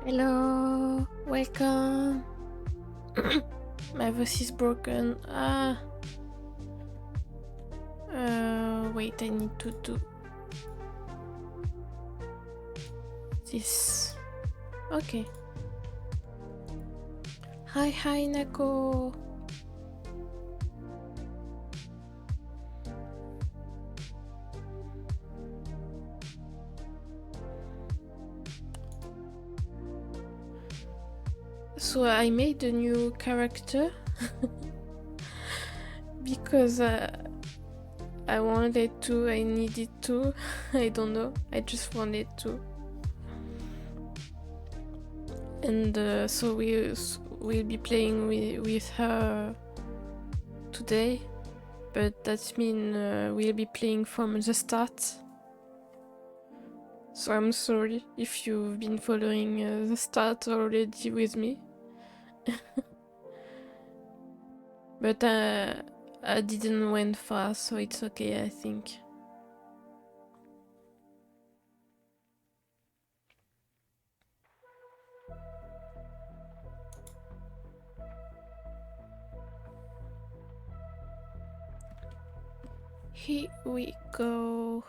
Hello, welcome. My voice is broken. Wait, I need to do this. Okay. Hi, Nako. So I made a new character because I wanted to, I needed to, I don't know, I just wanted to. And so we'll be playing with her today, but that means we'll be playing from the start. So I'm sorry if you've been following the start already with me. But I didn't went far, so it's okay, I think. Here we go.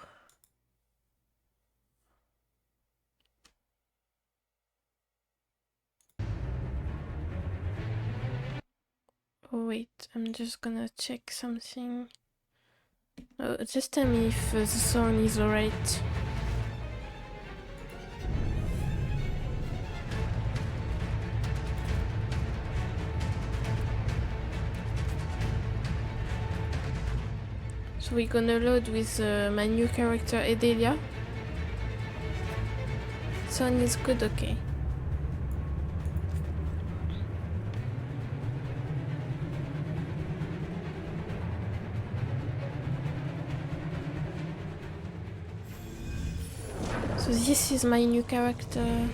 Oh wait, I'm just gonna check something. Oh, just tell me if the sound is alright. So we're gonna load with my new character Edelia. Sound is good, okay. So this is my new character.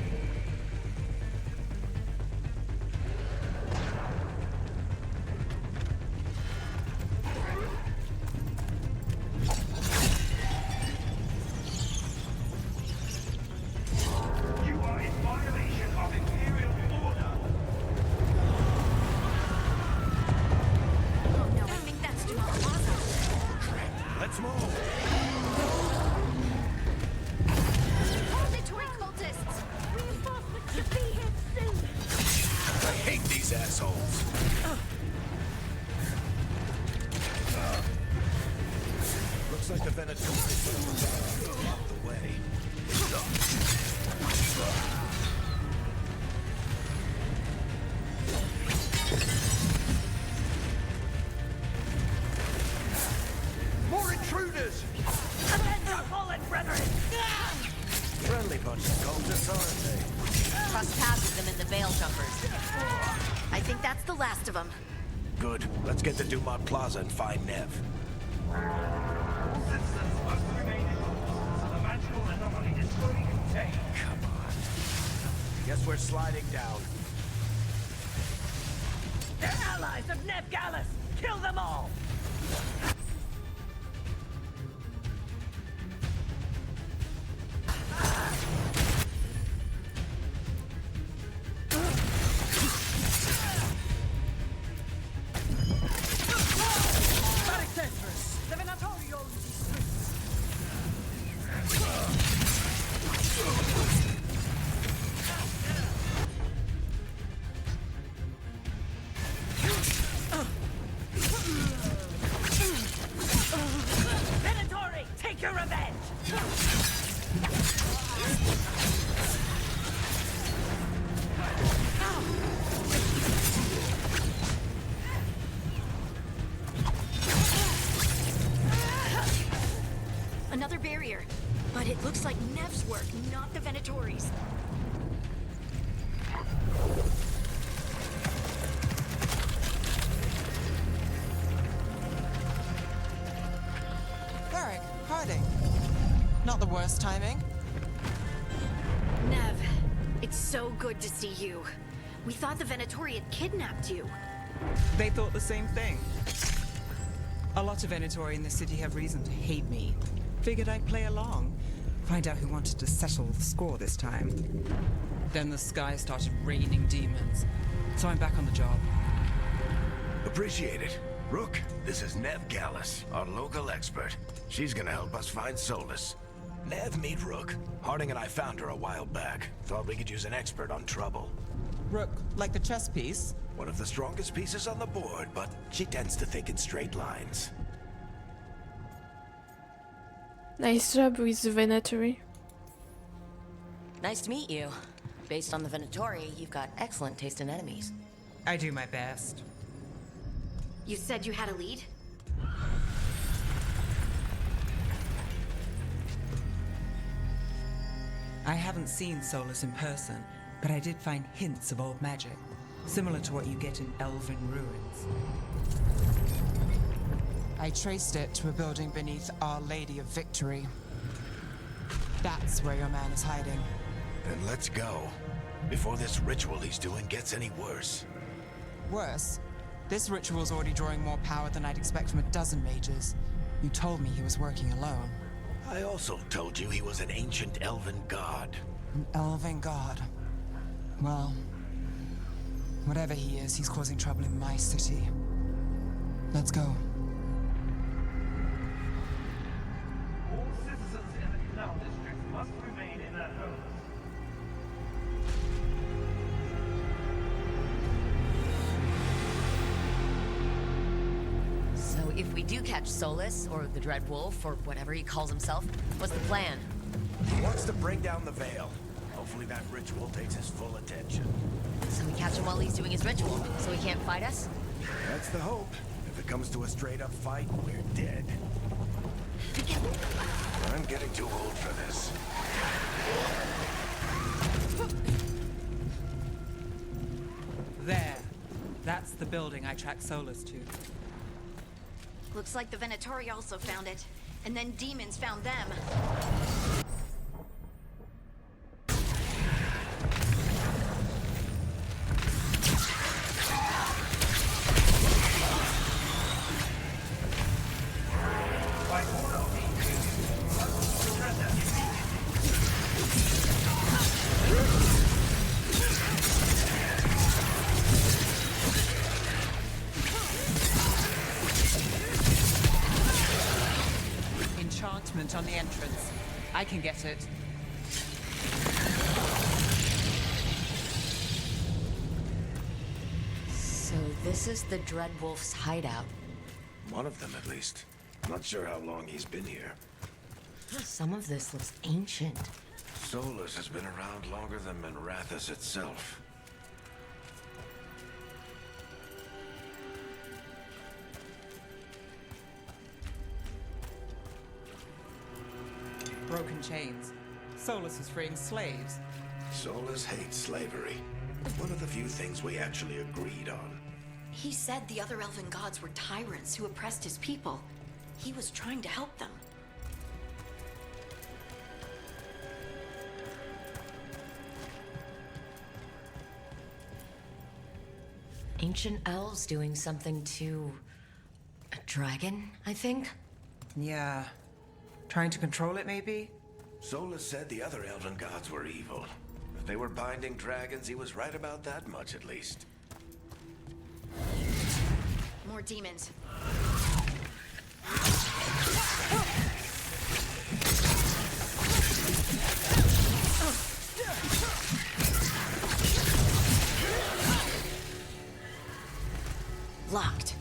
Plaza and find Nev. Come on. Guess we're sliding down. They're allies of Nev Gallus! Kill them all! Another barrier, but it looks like Nev's work, not the Venatori's. Varric, Harding. Not the worst timing. Nev, it's so good to see you. We thought the Venatori had kidnapped you. They thought the same thing. A lot of Venatori in the city have reason to hate me. Figured I'd play along. Find out who wanted to settle the score this time. Then the sky started raining demons. So I'm back on the job. Appreciate it. Rook, this is Nev Gallus, our local expert. She's gonna help us find Solus. Nev, meet Rook. Harding and I found her a while back. Thought we could use an expert on trouble. Rook, like the chess piece? One of the strongest pieces on the board, but she tends to think in straight lines. Nice job with the Venatori. Nice to meet you. Based on the Venatori, you've got excellent taste in enemies. I do my best. You said you had a lead? I haven't seen Solus in person, but I did find hints of old magic, similar to what you get in elven ruins. I traced it to a building beneath Our Lady of Victory. That's where your man is hiding. Then let's go. Before this ritual he's doing gets any worse. Worse, this ritual's already drawing more power than I'd expect from a dozen mages. You told me he was working alone. I also told you he was an ancient elven god. An elven god. Well, whatever he is, he's causing trouble in my city. Let's go. All citizens in the Canal District must remain in their homes. So if we do catch Solus, or the Dread Wolf, or whatever he calls himself, what's the plan? He wants to bring down the veil. Hopefully that ritual takes his full attention. So we catch him while he's doing his ritual, so he can't fight us? That's the hope. If it comes to a straight-up fight, we're dead. I'm getting too old for this. There. That's the building I tracked Solus to. Looks like the Venatori also found it. And then demons found them. Enchantment on the entrance. I can get it. So this is the Dread Wolf's hideout. One of them, at least. Not sure how long he's been here. Some of this looks ancient. Solus has been around longer than Manrathus itself. Broken chains. Solus is freeing slaves. Solus hates slavery. One of the few things we actually agreed on. He said the other elven gods were tyrants who oppressed his people. He was trying to help them. Ancient elves doing something to a dragon, I think? Yeah. Trying to control it, maybe? Solus said the other elven gods were evil. If they were binding dragons, he was right about that much, at least. More demons. Locked.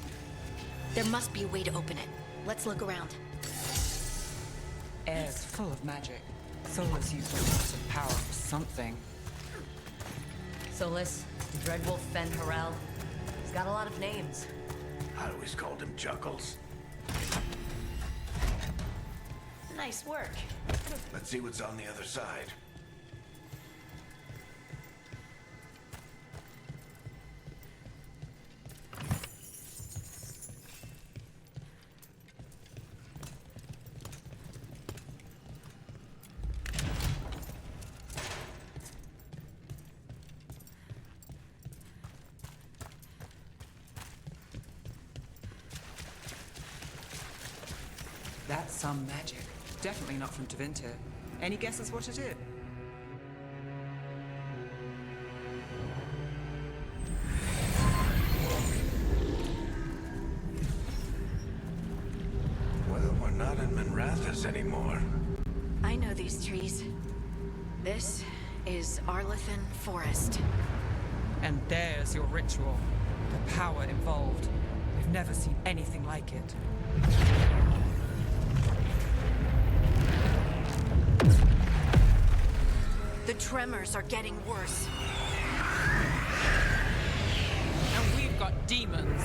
There must be a way to open it. Let's look around. Air's full of magic. Solus used a lot of power for something. Solus, the Dread Wolf Fen Harel. He's got a lot of names. I always called him Juggles. Nice work. Let's see what's on the other side. That's some magic. Definitely not from Tevinter. Any guesses what it is? Minrathous anymore. I know these trees. This is Arlethan Forest. And there's your ritual. The power involved. We've never seen anything like it. The tremors are getting worse. And we've got demons.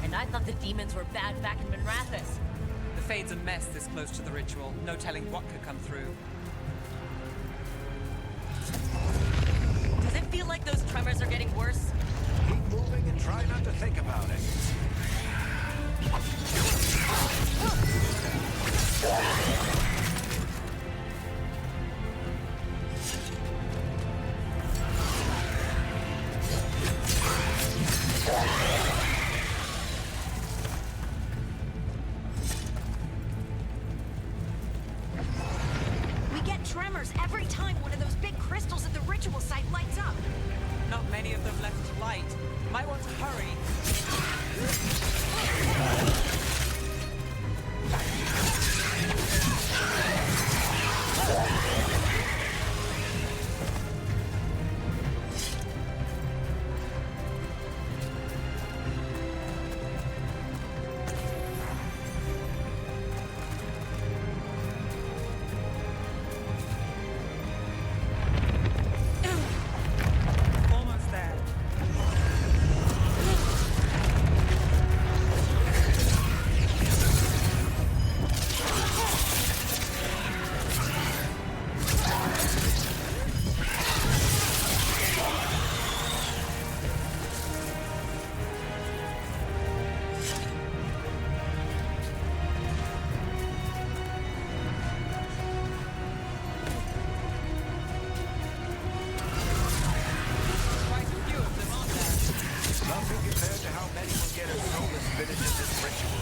And I thought the demons were bad back in Minrathous. The Fade's a mess this close to the ritual. No telling what could come through. Does it feel like those tremors are getting worse? Keep moving and try not to think about it. We get tremors every time one of those big crystals at the ritual site lights up. Not many of them left to light. Might want to hurry. Almost there. Quite a few of them, aren't there? Nothing compared to how many will get as Solus finishes this ritual.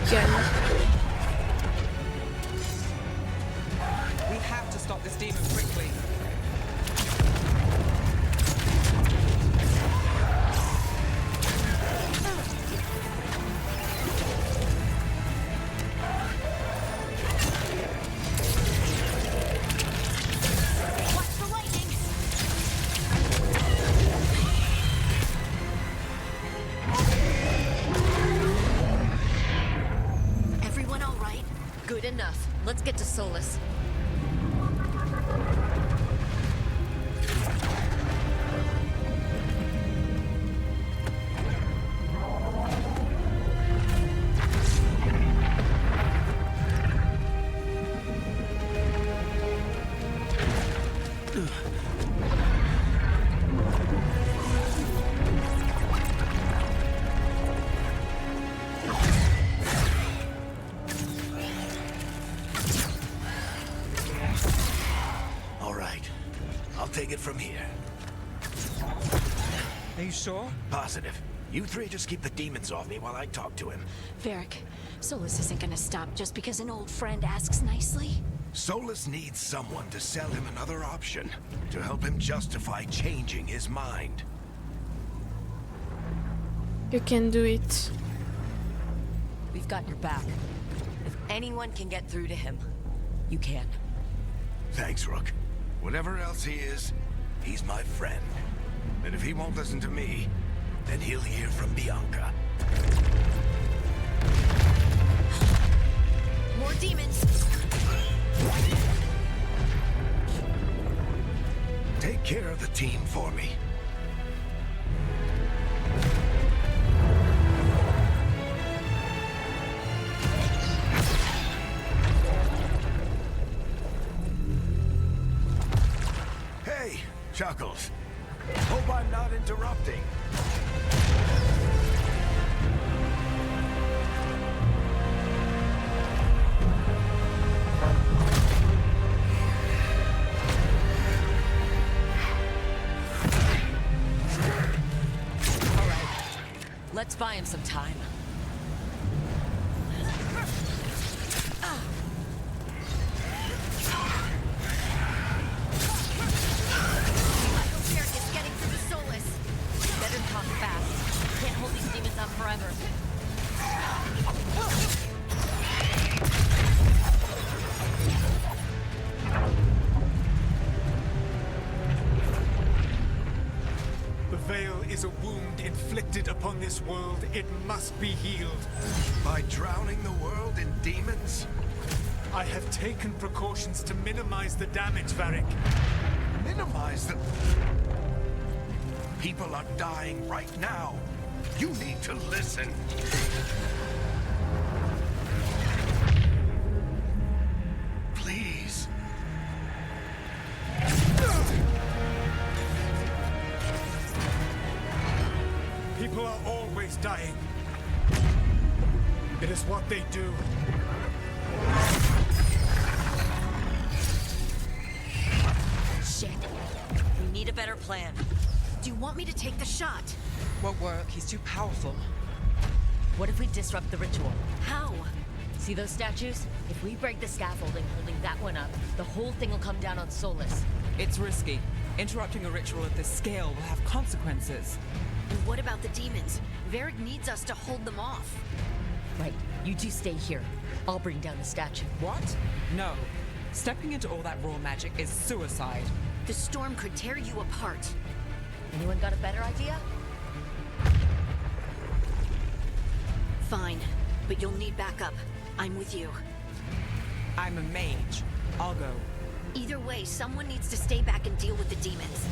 Igen. We have to stop this demon quickly. Watch the lightning! Everyone all right? Good enough. Let's get to Solus. All right. I'll take it from here. Are you sure? Positive. You three just keep the demons off me while I talk to him. Varric, Solus isn't gonna stop just because an old friend asks nicely. Solus needs someone to sell him another option, to help him justify changing his mind. You can do it. We've got your back. If anyone can get through to him, you can. Thanks, Rook. Whatever else he is, he's my friend. And if he won't listen to me, then he'll hear from Bianca. More demons! Take care of the team for me. Hey, Chuck. Knuckles. Hope I'm not interrupting. Let's buy him some time. It's getting through the Solus. Better talk fast. Can't hold these demons up forever. The veil is a wound inflicted upon this world. It must be healed. By drowning the world in demons? I have taken precautions to minimize the damage, Varric. Minimize the... People are dying right now. You need to listen. Please. People are always dying. It is what they do. Shit. We need a better plan. Do you want me to take the shot? Won't work. He's too powerful. What if we disrupt the ritual? How? See those statues? If we break the scaffolding holding that one up, the whole thing will come down on Solus. It's risky. Interrupting a ritual of this scale will have consequences. And what about the demons? Varric needs us to hold them off. Right, you two stay here. I'll bring down the statue. What? No. Stepping into all that raw magic is suicide. The storm could tear you apart. Anyone got a better idea? Fine, but you'll need backup. I'm with you. I'm a mage. I'll go. Either way, someone needs to stay back and deal with the demons.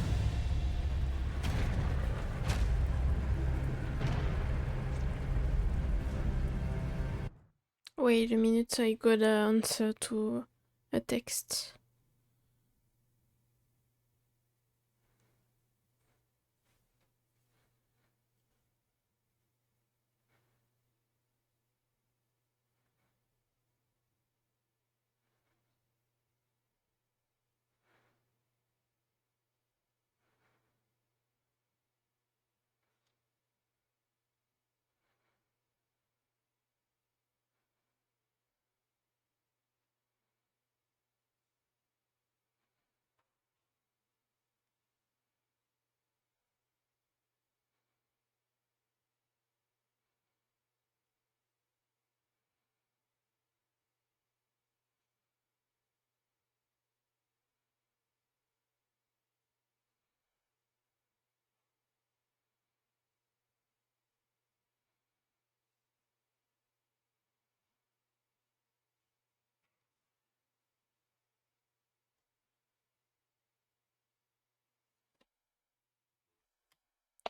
Wait a minute, I got an answer to a text.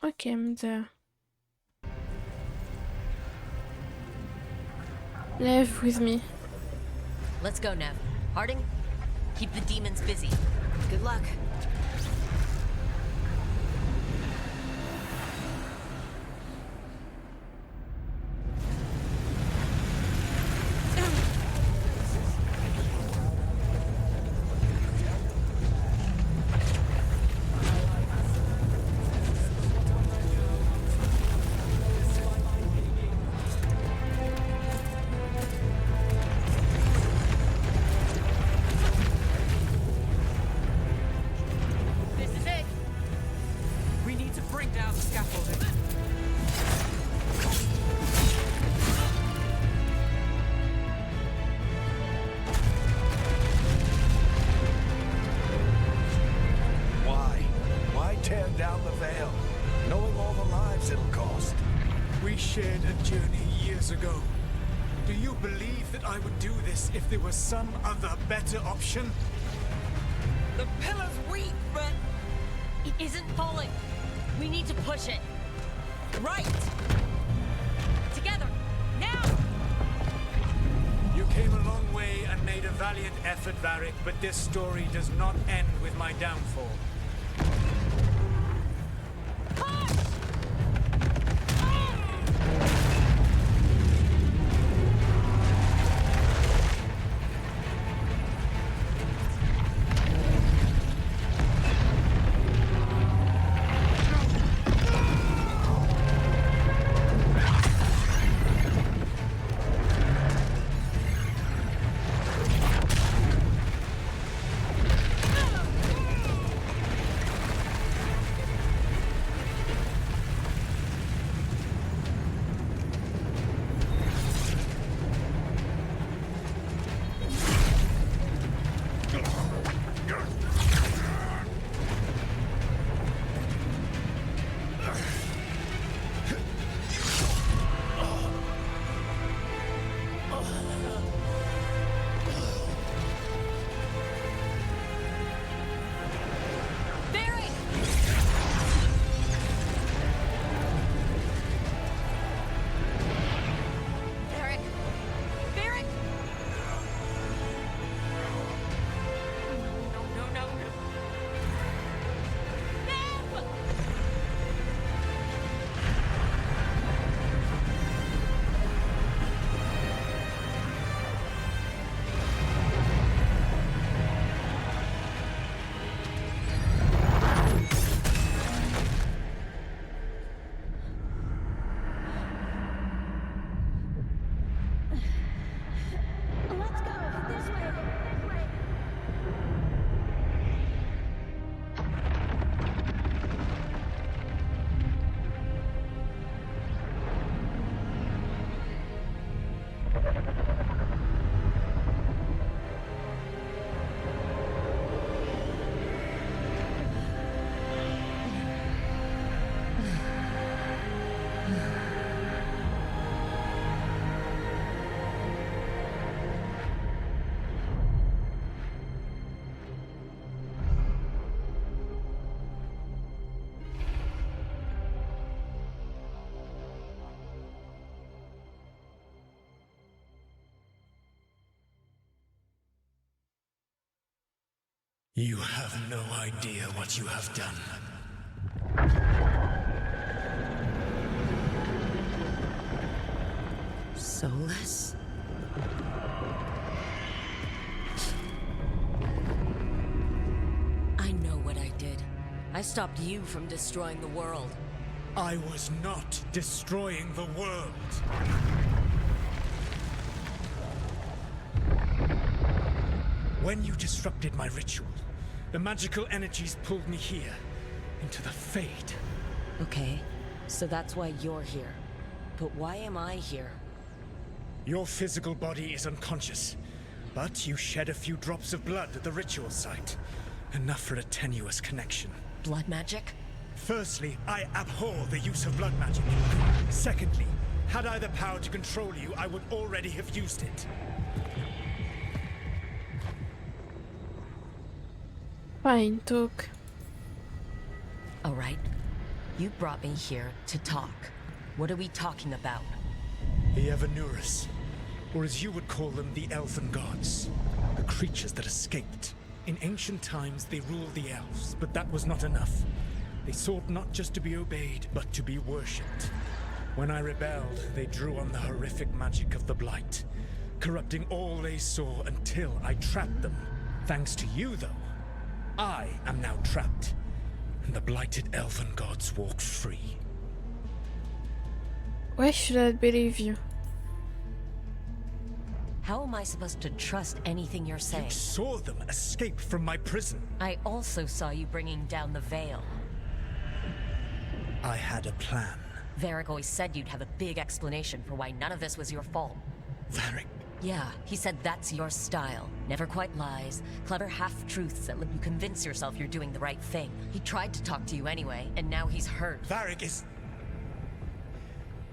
Okay, I'm there. Leave with me. Let's go, Nev. Harding, keep the demons busy. Good luck. This is it. We need to bring down the scaffolding. Why? Why tear down the veil? Knowing all the lives it'll cost. We shared a journey years ago. Do you believe that I would do this if there was some other better option? The pillar's weak, but... It isn't falling. We need to push it. Right! Together. Now! You came a long way and made a valiant effort, Varric, but this story does not end with my downfall. You have no idea what you have done. Solus? I know what I did. I stopped you from destroying the world. I was not destroying the world. When you disrupted my ritual, the magical energies pulled me here, into the Fade. Okay, so that's why you're here. But why am I here? Your physical body is unconscious, but you shed a few drops of blood at the ritual site. Enough for a tenuous connection. Blood magic? Firstly, I abhor the use of blood magic. Secondly, had I the power to control you, I would already have used it. Fine, talk. Alright. You brought me here to talk. What are we talking about? The Evanurus, or as you would call them, the Elven Gods. The creatures that escaped. In ancient times, they ruled the elves, but that was not enough. They sought not just to be obeyed, but to be worshipped. When I rebelled, they drew on the horrific magic of the Blight, corrupting all they saw until I trapped them. Thanks to you, though, I am now trapped, and the blighted Elven Gods walk free. Why should I believe you? How am I supposed to trust anything you're saying? You saw them escape from my prison. I also saw you bringing down the veil. I had a plan. Varric always said you'd have a big explanation for why none of this was your fault. Varric. Yeah, he said that's your style. Never quite lies, clever half-truths that let you convince yourself you're doing the right thing. He tried to talk to you anyway, and now he's hurt. Varric is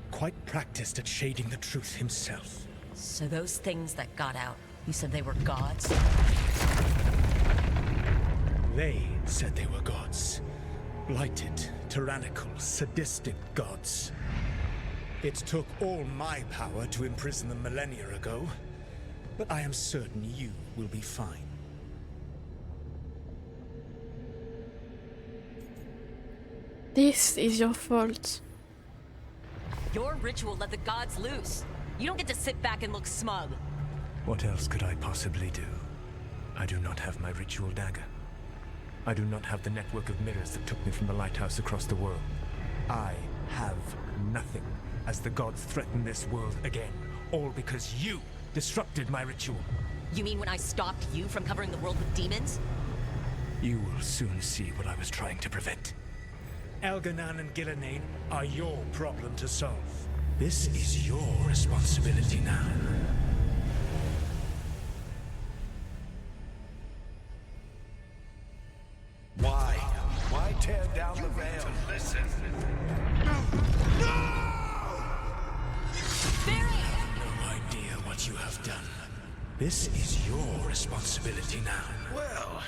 quite practiced at shading the truth himself. So those things that got out, you said they were gods? They said they were gods. Blighted, tyrannical, sadistic gods. It took all my power to imprison them millennia ago, but I am certain you will be fine. This is your fault. Your ritual let the gods loose. You don't get to sit back and look smug. What else could I possibly do? I do not have my ritual dagger. I do not have the network of mirrors that took me from the lighthouse across the world. I have nothing as the gods threaten this world again, all because you disrupted my ritual. You mean when I stopped you from covering the world with demons? You will soon see what I was trying to prevent. Elganan and Gillenane are your problem to solve. This is your responsibility now. Why? Why tear down the veil? Listen. No idea what you have done. This is your responsibility now. Well,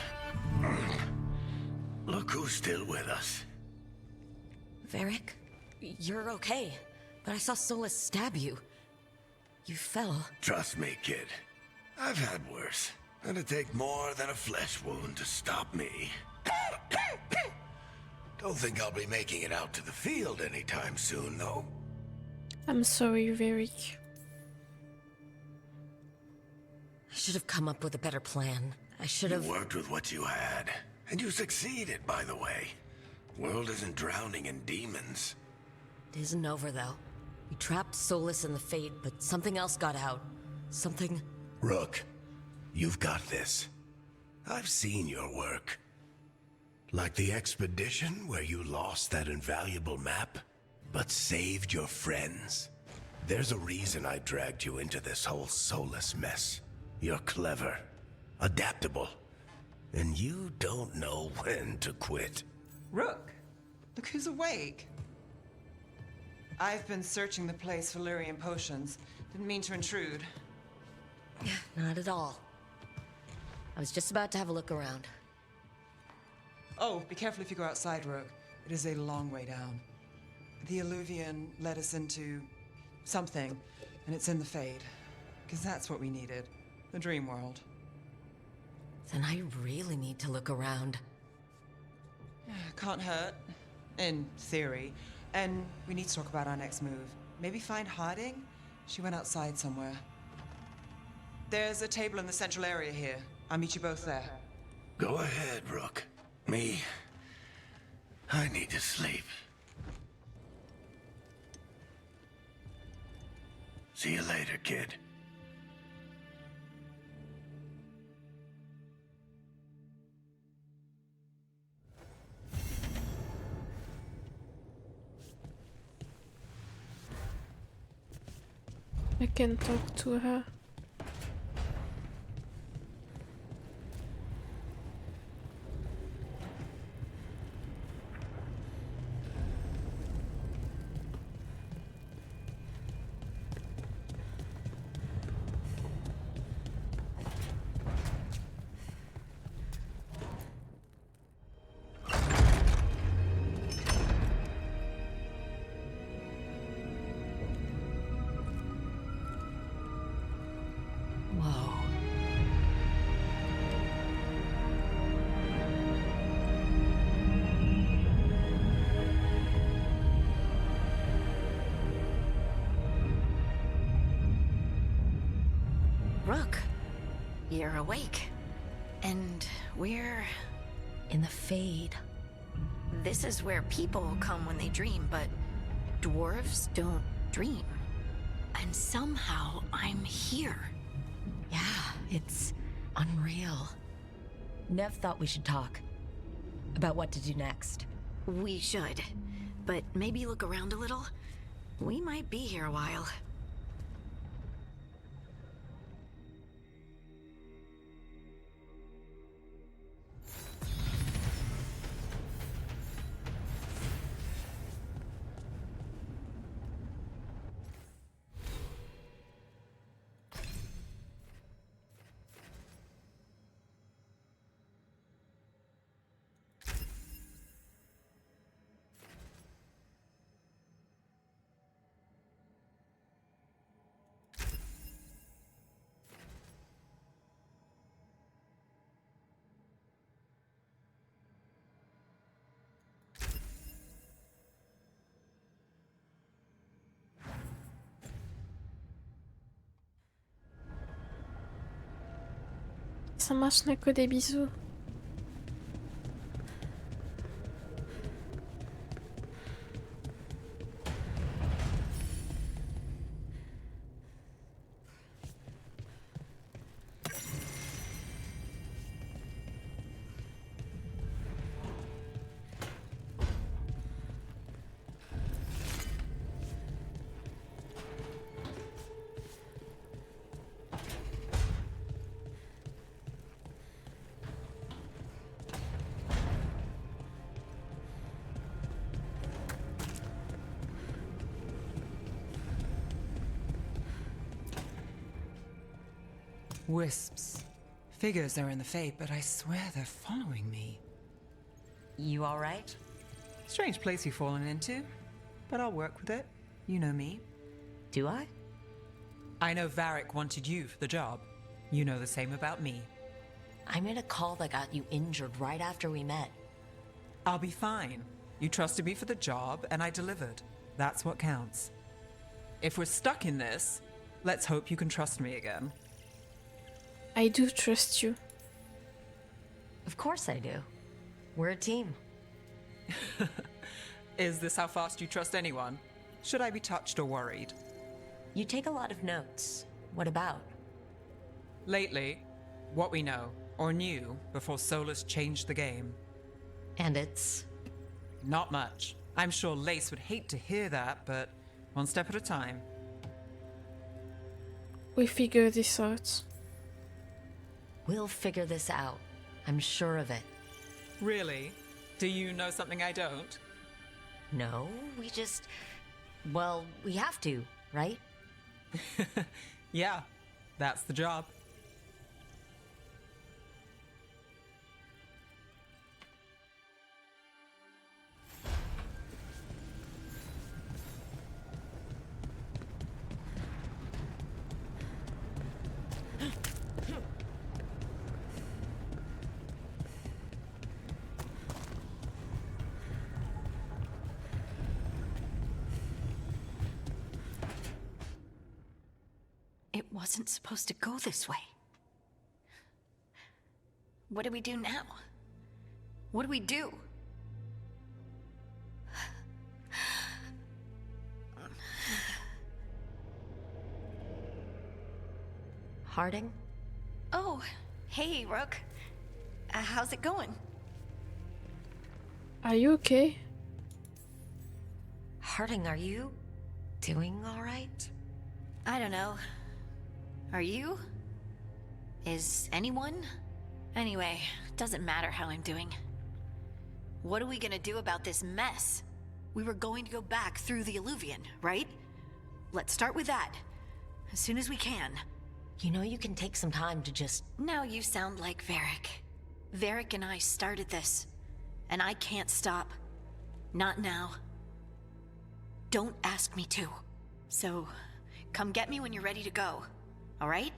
look who's still with us. Varric, you're okay. But I saw Solus stab you. You fell. Trust me, kid. I've had worse. It'd take more than a flesh wound to stop me. Don't think I'll be making it out to the field anytime soon, though. I'm sorry, Varric. I should have come up with a better plan. I should have... You worked with what you had. And you succeeded, by the way. World isn't drowning in demons. It isn't over, though. We trapped Solus in the Fade, but something else got out. Something... Rook, you've got this. I've seen your work. Like the expedition where you lost that invaluable map, but saved your friends. There's a reason I dragged you into this whole Solus mess. You're clever, adaptable, and you don't know when to quit. Rook, look who's awake. I've been searching the place for Lyrian potions. Didn't mean to intrude. Not at all. I was just about to have a look around. Oh, be careful if you go outside, Rook. It is a long way down. The Illuvian led us into something, and it's in the Fade. Because that's what we needed. The dream world. Then I really need to look around. Can't hurt. In theory. And we need to talk about our next move. Maybe find Harding? She went outside somewhere. There's a table in the central area here. I'll meet you both there. Go ahead, Rook. Me, I need to sleep. See you later, kid. I can talk to her. Whoa. Rook, you're awake. And we're... In the Fade. This is where people come when they dream, but dwarves don't dream. And somehow I'm here. Yeah, it's unreal. Nev thought we should talk. About what to do next. We should. But maybe look around a little. We might be here a while. Ça marche, n'a que des bisous. Wisps. Figures are in the Fade, but I swear they're following me. You alright? Strange place you've fallen into, but I'll work with it. You know me. Do I? I know Varric wanted you for the job. You know the same about me. I made a call that got you injured right after we met. I'll be fine. You trusted me for the job, and I delivered. That's what counts. If we're stuck in this, let's hope you can trust me again. I do trust you. Of course I do. We're a team. Is this how fast you trust anyone? Should I be touched or worried? You take a lot of notes. What about? Lately, what we know, or knew, before Solus changed the game. And it's... Not much. I'm sure Lace would hate to hear that, but one step at a time. We figure this out. We'll figure this out. I'm sure of it. Really? Do you know something I don't? No, we just... Well, we have to, right? Yeah, that's the job. wasn't supposed to go this way. What do we do now? What do we do? Harding? Oh, hey, Rook. How's it going? Are you okay? Harding, are you doing all right? I don't know. Are you? Is anyone? Anyway, doesn't matter how I'm doing. What are we gonna do about this mess? We were going to go back through the Illuvian, right? Let's start with that. As soon as we can. You know you can take some time to just... Now you sound like Varric. Varric and I started this. And I can't stop. Not now. Don't ask me to. So, come get me when you're ready to go. All right?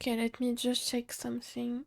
Okay, let me just check something.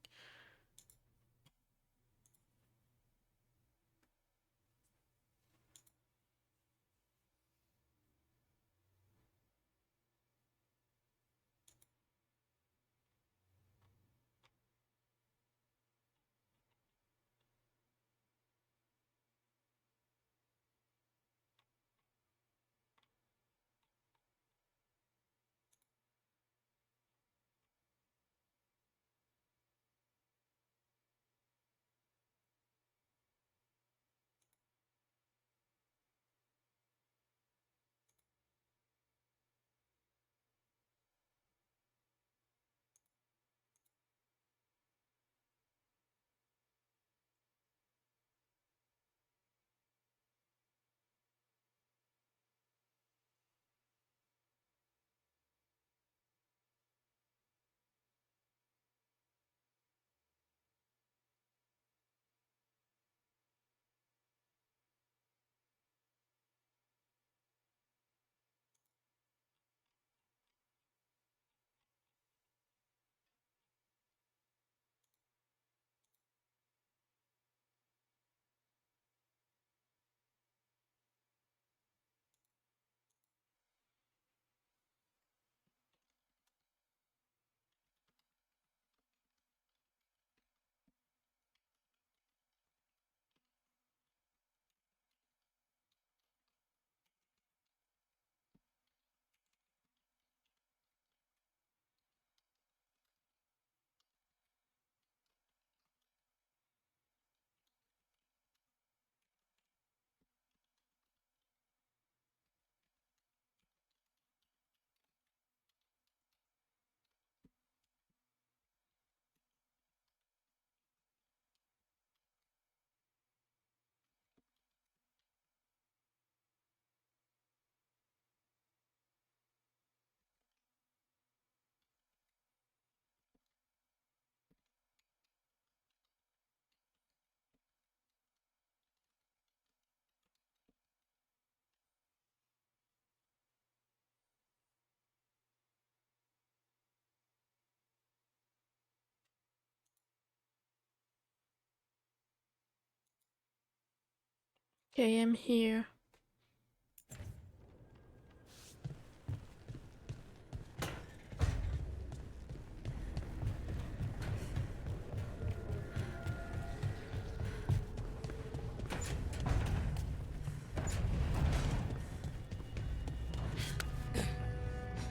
Okay, I'm here.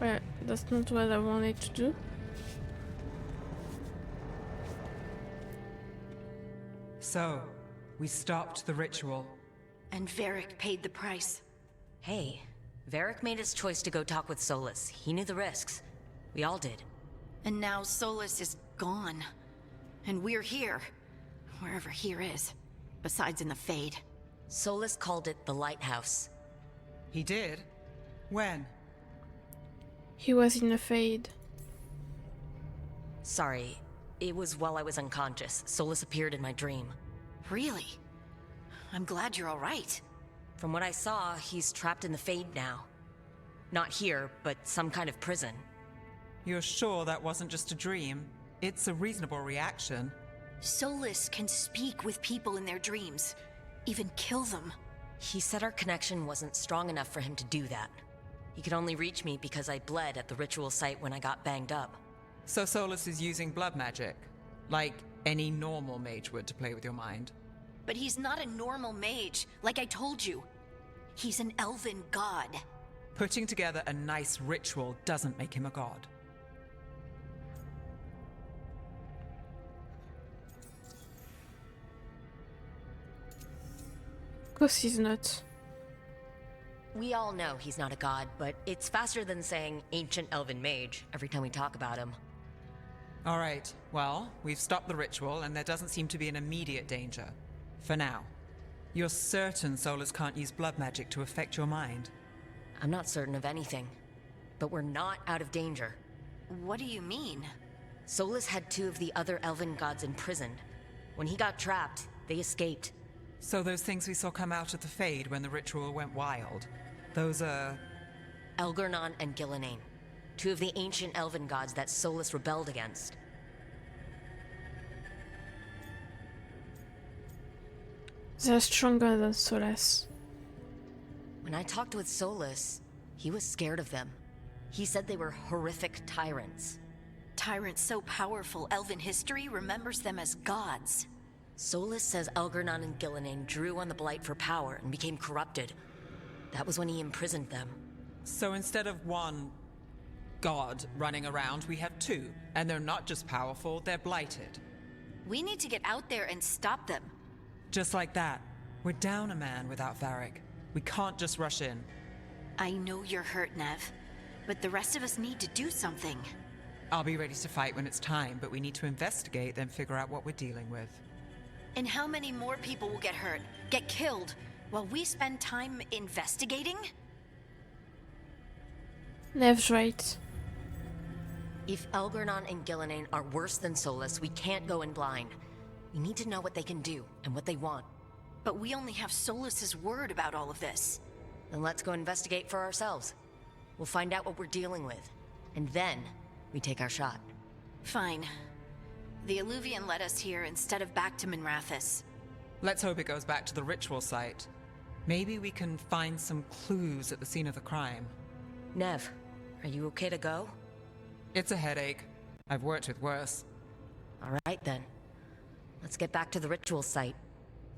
Well, that's not what I wanted to do. So, we stopped the ritual. And Varric paid the price. Hey, Varric made his choice to go talk with Solus. He knew the risks. We all did. And now Solus is gone. And we're here. Wherever here is. Besides in the Fade. Solus called it the Lighthouse. He did? When? He was in a fade. Sorry, it was while I was unconscious. Solus appeared in my dream. Really? I'm glad you're all right. From what I saw, he's trapped in the Fade now. Not here, but some kind of prison. You're sure that wasn't just a dream? It's a reasonable reaction. Solus can speak with people in their dreams, even kill them. He said our connection wasn't strong enough for him to do that. He could only reach me because I bled at the ritual site when I got banged up. So Solus is using blood magic, like any normal mage would to play with your mind. But he's not a normal mage, like I told you. He's an elven god. Putting together a nice ritual doesn't make him a god. Of course he's not. We all know he's not a god, but it's faster than saying ancient elven mage every time we talk about him. All right, well, we've stopped the ritual and there doesn't seem to be an immediate danger. For now. You're certain Solus can't use blood magic to affect your mind? I'm not certain of anything, but we're not out of danger. What do you mean? Solus had 2 of the other elven gods imprisoned. When he got trapped, they escaped. So those things we saw come out of the Fade when the ritual went wild, those are... Elgernon and Gillenane, 2 of the ancient elven gods that Solus rebelled against. They're stronger than Solus. When I talked with Solus, he was scared of them. He said they were horrific tyrants. Tyrants so powerful, elven history remembers them as gods. Solus says Elgernon and Gillenane drew on the Blight for power and became corrupted. That was when he imprisoned them. So instead of one god running around, we have 2. And they're not just powerful, they're blighted. We need to get out there and stop them. Just like that. We're down a man without Varric. We can't just rush in. I know you're hurt, Nev, but the rest of us need to do something. I'll be ready to fight when it's time, but we need to investigate, then figure out what we're dealing with. And how many more people will get hurt, get killed, while we spend time investigating? Nev's right. If Elgernon and Gillenane are worse than Solus, we can't go in blind. We need to know what they can do and what they want. But we only have Solus's word about all of this. Then let's go investigate for ourselves. We'll find out what we're dealing with, and then we take our shot. Fine. The Illuvian led us here instead of back to Minrathous. Let's hope it goes back to the ritual site. Maybe we can find some clues at the scene of the crime. Nev, are you okay to go? It's a headache. I've worked with worse. All right then. Let's get back to the ritual site.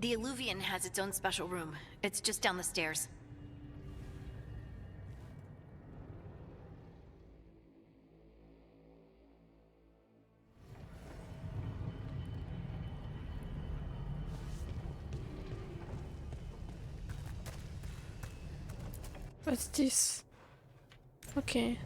The Illuvian has its own special room. It's just down the stairs. What's this? Okay.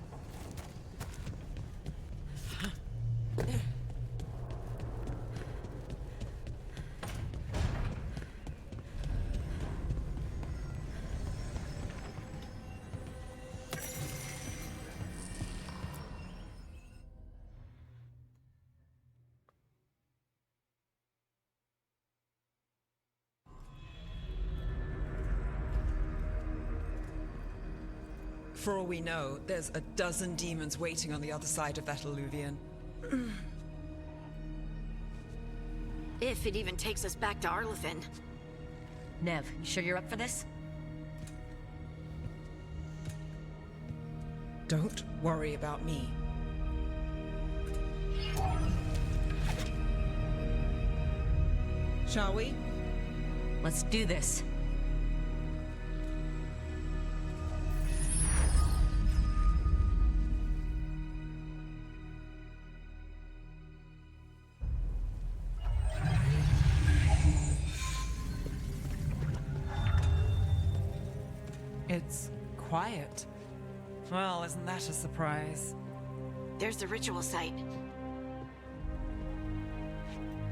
For all we know, there's a dozen demons waiting on the other side of that Illuvian. If it even takes us back to Arlithin. Nev, you sure you're up for this? Don't worry about me. Shall we? Let's do this. It's quiet. Well, isn't that a surprise? There's the ritual site.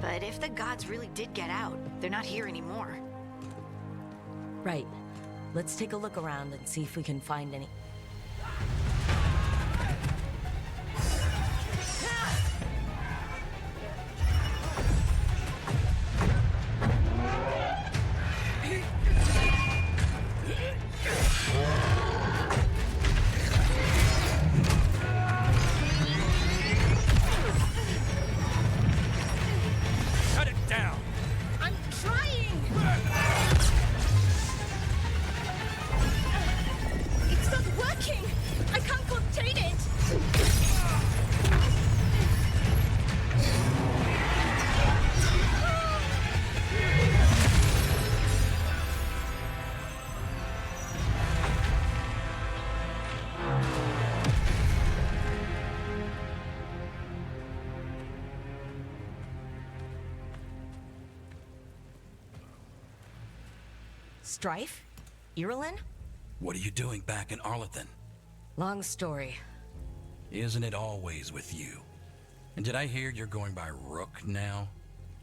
But if the gods really did get out, they're not here anymore. Right. Let's take a look around and see if we can find any... Strife? Irulan? What are you doing back in Arlethan? Long story. Isn't it always with you? And did I hear you're going by Rook now?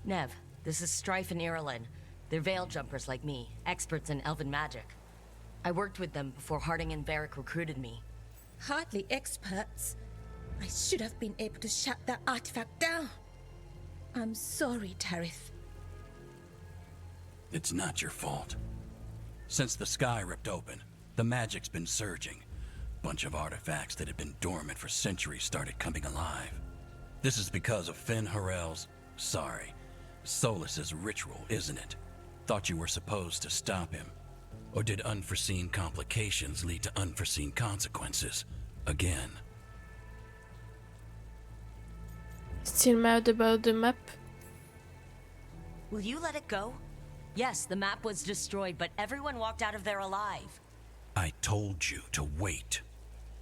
Nev, this is Strife and Irulan. They're veil jumpers like me, experts in elven magic. I worked with them before Harding and Varric recruited me. Hardly experts. I should have been able to shut that artifact down. I'm sorry, Tarith. It's not your fault. Since the sky ripped open, the magic's been surging. Bunch of artifacts that had been dormant for centuries started coming alive. This is because of Finn Harel's, Solus's ritual, isn't it? Thought you were supposed to stop him. Or did unforeseen complications lead to unforeseen consequences? Again. Still mad about the map? Will you let it go? Yes, the map was destroyed, but everyone walked out of there alive. I told you to wait.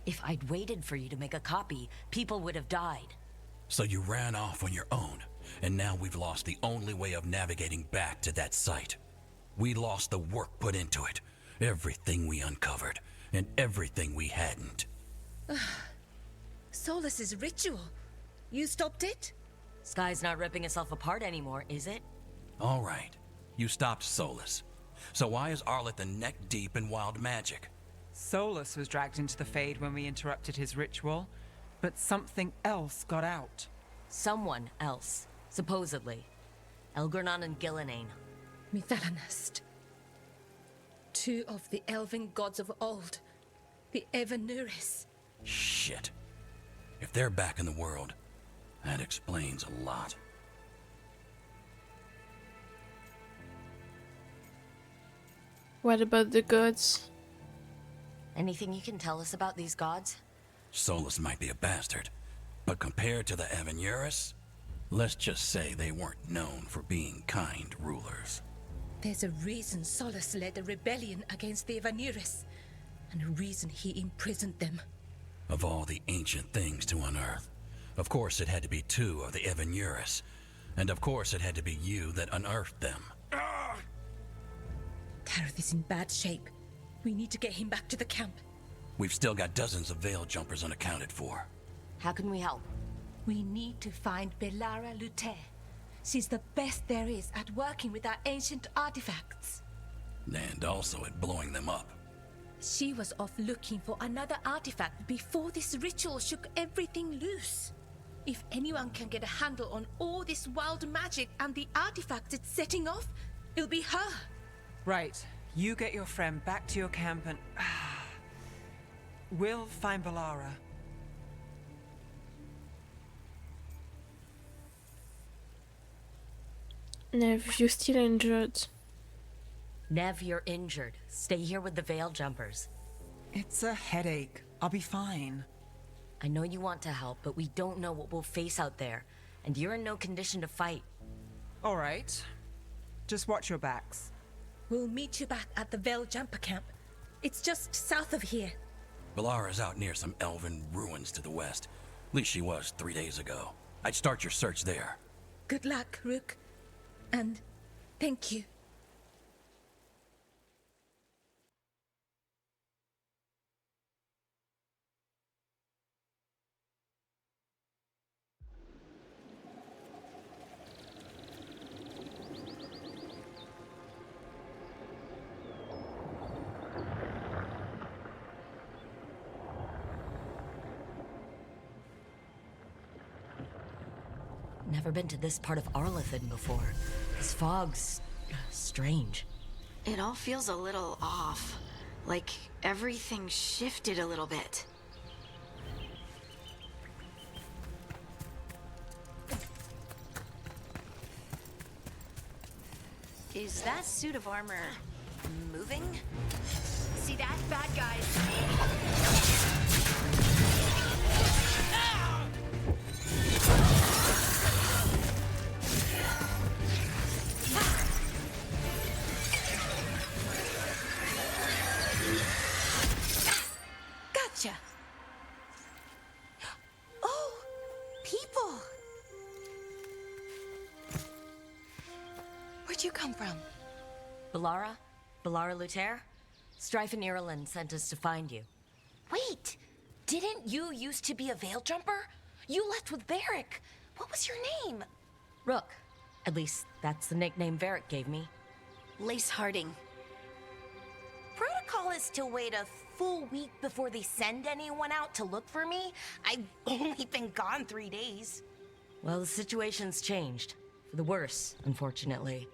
If I'd waited for you to make a copy, people would have died. So you ran off on your own, and now we've lost the only way of navigating back to that site. We lost the work put into it, everything we uncovered, and everything we hadn't. Solus's ritual. You stopped it? Sky's not ripping itself apart anymore, is it? All right, you stopped Solus. So why is Arlethan neck deep in wild magic? Solus was dragged into the Fade when we interrupted his ritual, but something else got out. Someone else, supposedly. Elgornon and Gillenane. Mithalanast. Two of the elven gods of old. The Evanuris. Shit. If they're back in the world, that explains a lot. What about the gods? Anything you can tell us about these gods? Solus might be a bastard, but compared to the Evanuris, let's just say they weren't known for being kind rulers. There's a reason Solus led a rebellion against the Evanuris, and a reason he imprisoned them. Of all the ancient things to unearth, of course it had to be two of the Evanuris, and of course it had to be you that unearthed them. Tarith is in bad shape. We need to get him back to the camp. We've still got dozens of veil jumpers unaccounted for. How can we help? We need to find Belara Lute. She's the best there is at working with our ancient artifacts. And also at blowing them up. She was off looking for another artifact before this ritual shook everything loose. If anyone can get a handle on all this wild magic and the artifacts it's setting off, it'll be her. Right. You get your friend back to your camp and... we'll find Belara. Nev, you're still injured. Nev, you're injured. Stay here with the veil jumpers. It's a headache. I'll be fine. I know you want to help, but we don't know what we'll face out there. And you're in no condition to fight. All right. Just watch your backs. We'll meet you back at the Veil Jumper camp. It's just south of here. Belara's out near some elven ruins to the west. At least she was 3 days ago. I'd start your search there. Good luck, Rook. And thank you. Never been to this part of Arlethan before. This fog's strange. It all feels a little off. Like everything shifted a little bit. Is that suit of armor moving? See that, bad guys? Gotcha. Oh, people. Where'd you come from? Belara? Balara Luther? Strife and Ireland sent us to find you. Wait! Didn't you used to be a veil jumper? You left with Varric. What was your name? Rook. At least, that's the nickname Varric gave me. Lace Harding. Protocol is to wait a full week before they send anyone out to look for me. I've only been gone 3 days. Well, the situation's changed. For the worse, unfortunately.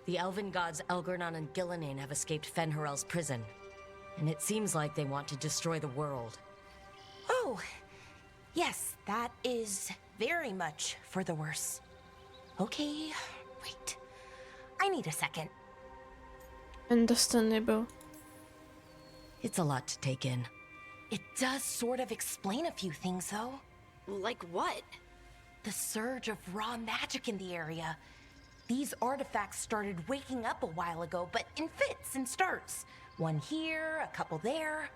The elven gods Elgernon and Gillinane have escaped Fenharel's prison. And it seems like they want to destroy the world. Oh, yes, that is very much for the worse. Okay, wait. I need a second. Understandable. It's a lot to take in. It does sort of explain a few things, though. Like what? The surge of raw magic in the area. These artifacts started waking up a while ago, but in fits and starts. One here, a couple there.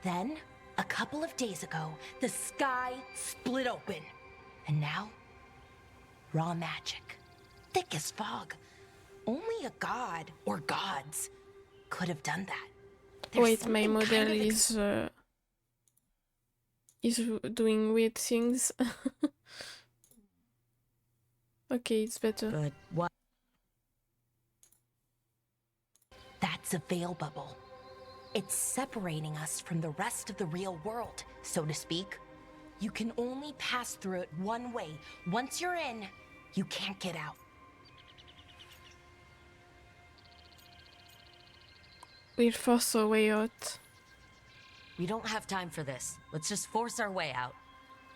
Then, a couple of days ago, the sky split open. And now, raw magic. Thick as fog. Only a god, or gods, could have done that. There's Wait, my something model kind of is doing weird things. Okay, it's better. But what? That's a veil bubble. It's separating us from the rest of the real world, so to speak. You can only pass through it one way. Once you're in, you can't get out. We'll force our way out. We don't have time for this. Let's just force our way out.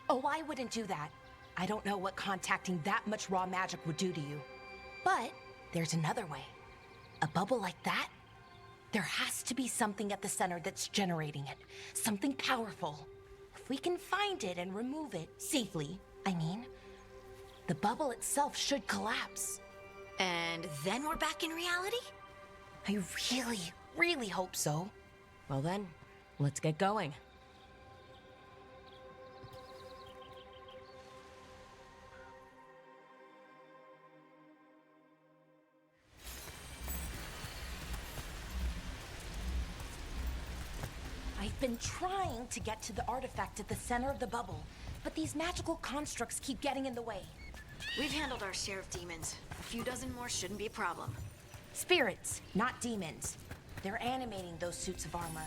Oh, I wouldn't do that. I don't know what contacting that much raw magic would do to you. But there's another way. A bubble like that? There has to be something at the center that's generating it. Something powerful. If we can find it and remove it safely, I mean, the bubble itself should collapse. And then we're back in reality? I really hope so. Well then, let's get going. I've been trying to get to the artifact at the center of the bubble, but these magical constructs keep getting in the way. We've handled our share of demons. A few dozen more shouldn't be a problem. Spirits, not demons. They're animating those suits of armor.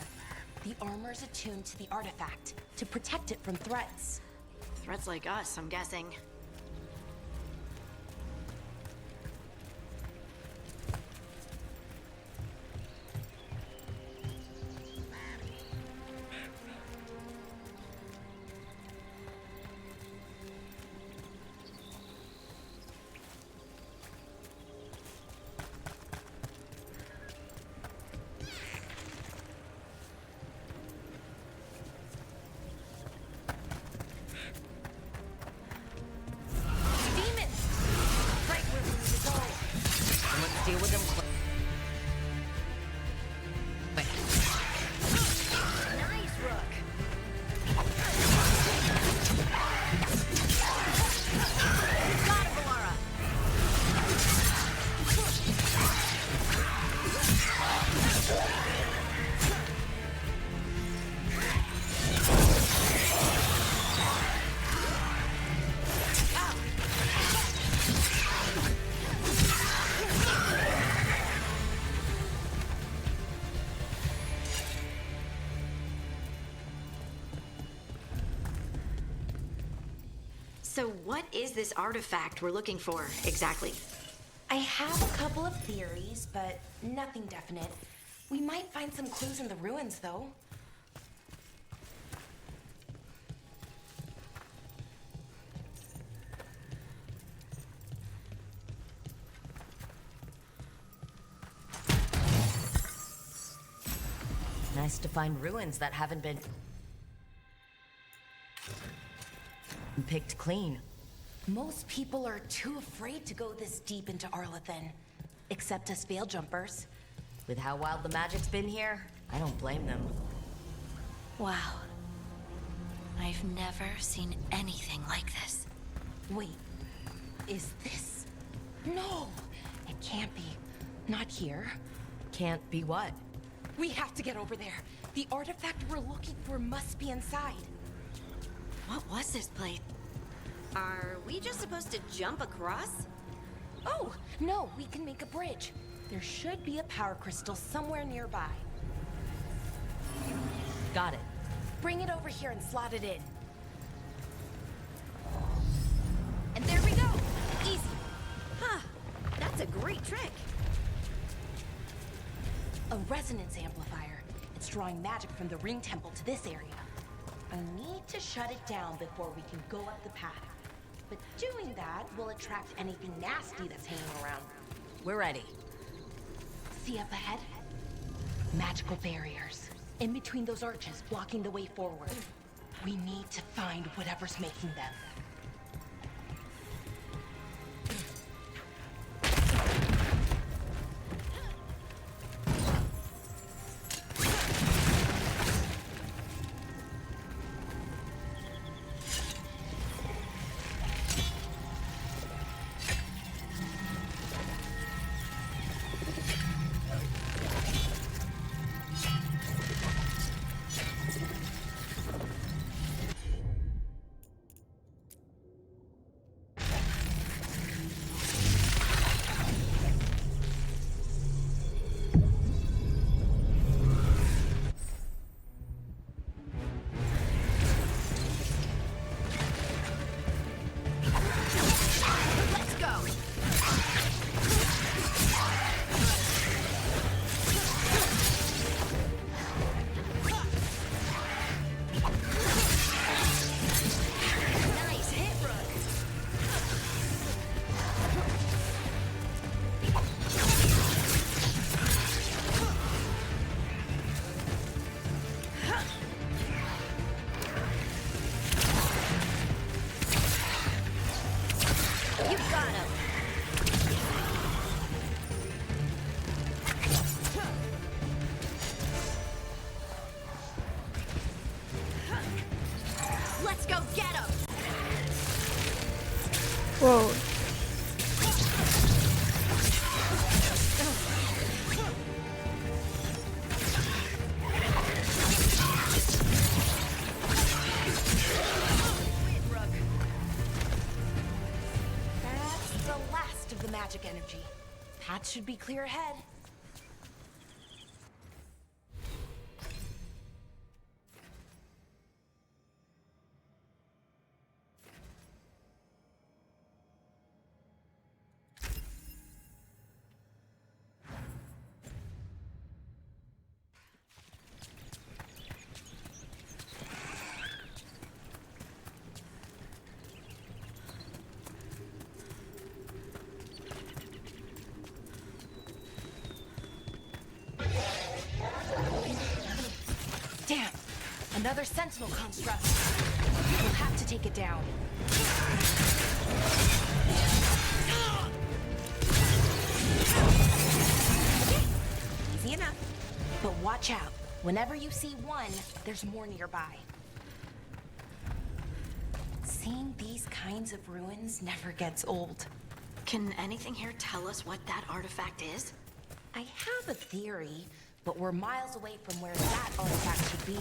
The armor's attuned to the artifact to protect it from threats. Threats like us, I'm guessing. Deal with them. Nice, Rook. Got it, Balara. So what is this artifact we're looking for, exactly? I have a couple of theories, but nothing definite. We might find some clues in the ruins, though. Nice to find ruins that haven't been picked clean. Most people are too afraid to go this deep into Arlathan. Except us veil jumpers. With how wild the magic's been here, I don't blame them. Wow. I've never seen anything like this. Wait, is this? No, it can't be. Not here. Can't be what? We have to get over there. The artifact we're looking for must be inside. What was this place? Are we just supposed to jump across? Oh, no, we can make a bridge. There should be a power crystal somewhere nearby. Got it. Bring it over here and slot it in. And there we go! Easy. Huh. That's a great trick. A resonance amplifier. It's drawing magic from the ring temple to this area. I need to shut it down before we can go up the path. But doing that will attract anything nasty that's hanging around. We're ready. See up ahead? Magical barriers. In between those arches, blocking the way forward. We need to find whatever's making them. Whoa. That's the last of the magic energy. Path should be clear ahead. Damn! Another sentinel construct. We'll have to take it down. Easy enough. But watch out. Whenever you see one, there's more nearby. Seeing these kinds of ruins never gets old. Can anything here tell us what that artifact is? I have a theory, but we're miles away from where that artifact should be.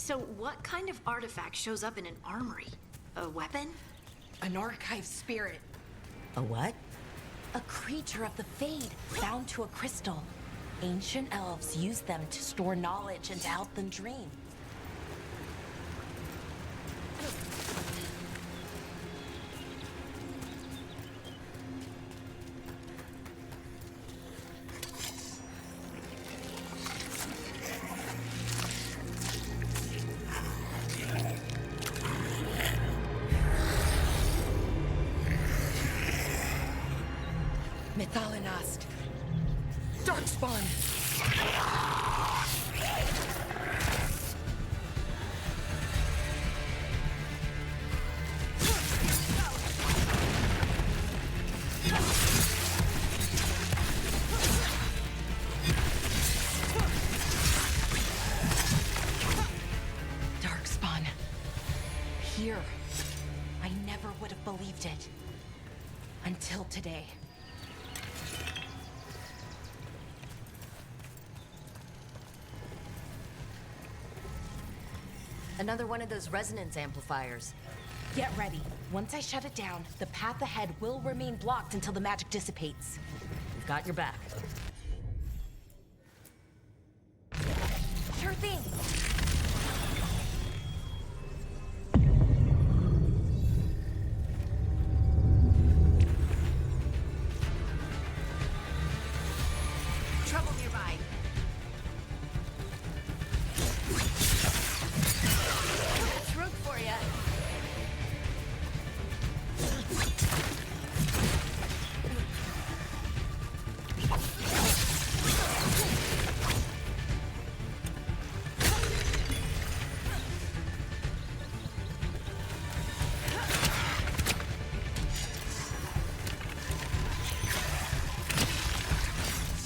So what kind of artifact shows up in an armory? A weapon? An archive spirit. A what? A creature of the Fade, bound to a crystal. Ancient elves use them to store knowledge and to help them dream. Mythalinast. Darkspawn. Darkspawn. Here. I never would have believed it. Until today. Another one of those resonance amplifiers. Get ready. Once I shut it down, the path ahead will remain blocked until the magic dissipates. We've got your back. Sure thing. Trouble nearby. That's Rook for ya.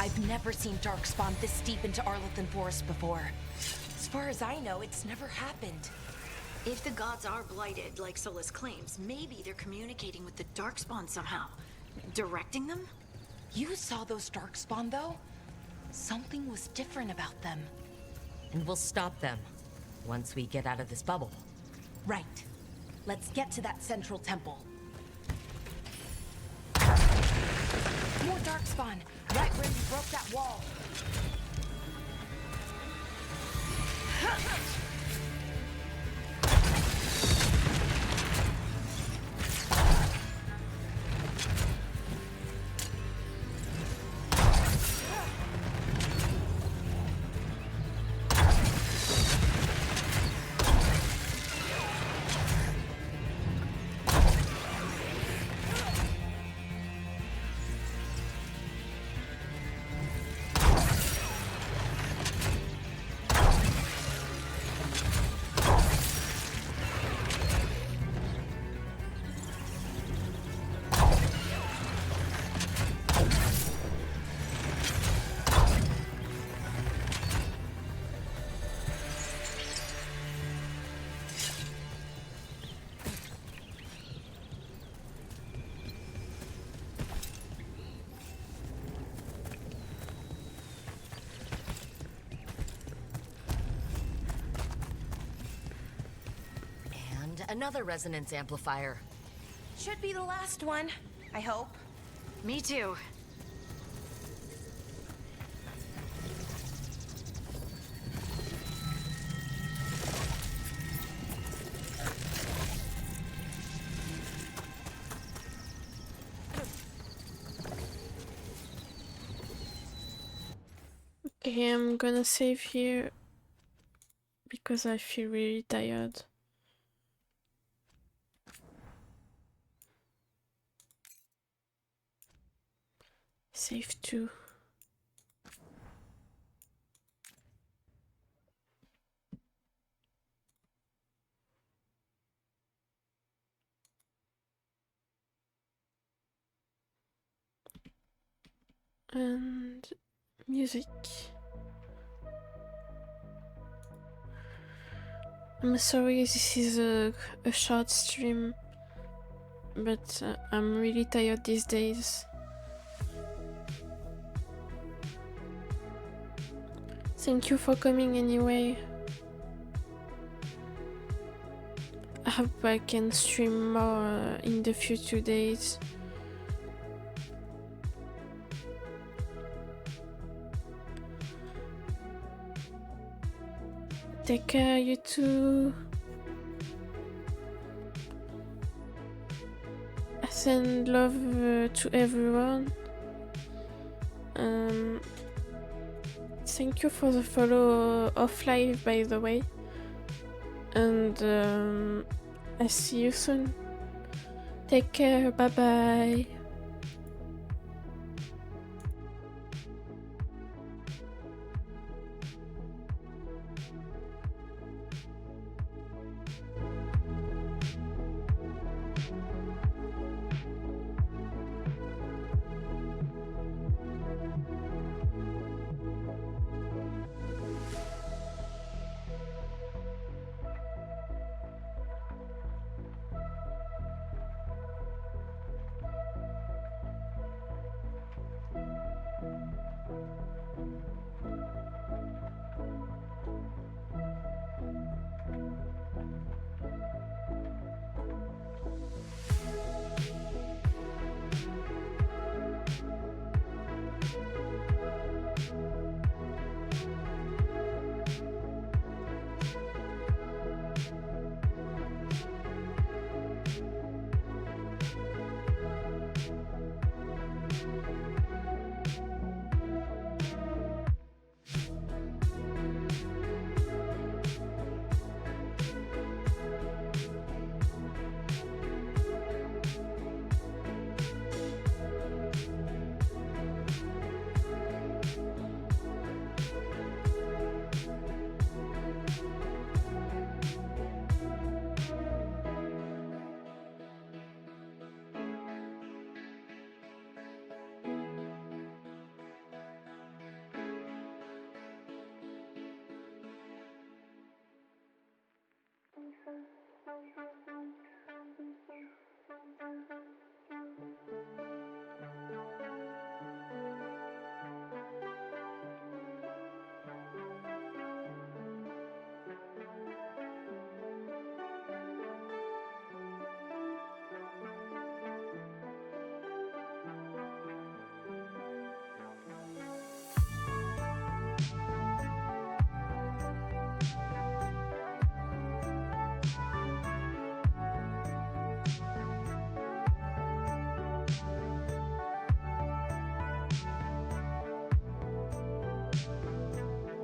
I've never seen Darkspawn this deep into Arlothan Forest before. As far as I know, it's never happened. If the gods are blighted, like Solus claims, maybe they're communicating with the Darkspawn somehow. Directing them? You saw those Darkspawn, though? Something was different about them. And we'll stop them once we get out of this bubble. Right. Let's get to that central temple. More Darkspawn, right where you broke that wall. Another resonance amplifier. Should be the last one, I hope. Me too. Okay, I'm gonna save here because I feel really tired. Save 2. And music. I'm sorry this is a short stream, but I'm really tired these days. Thank you for coming anyway. I hope I can stream more in the future days. Take care, you too. I send love to everyone. Thank you for the follow off live, by the way. And I see you soon. Take care, bye bye.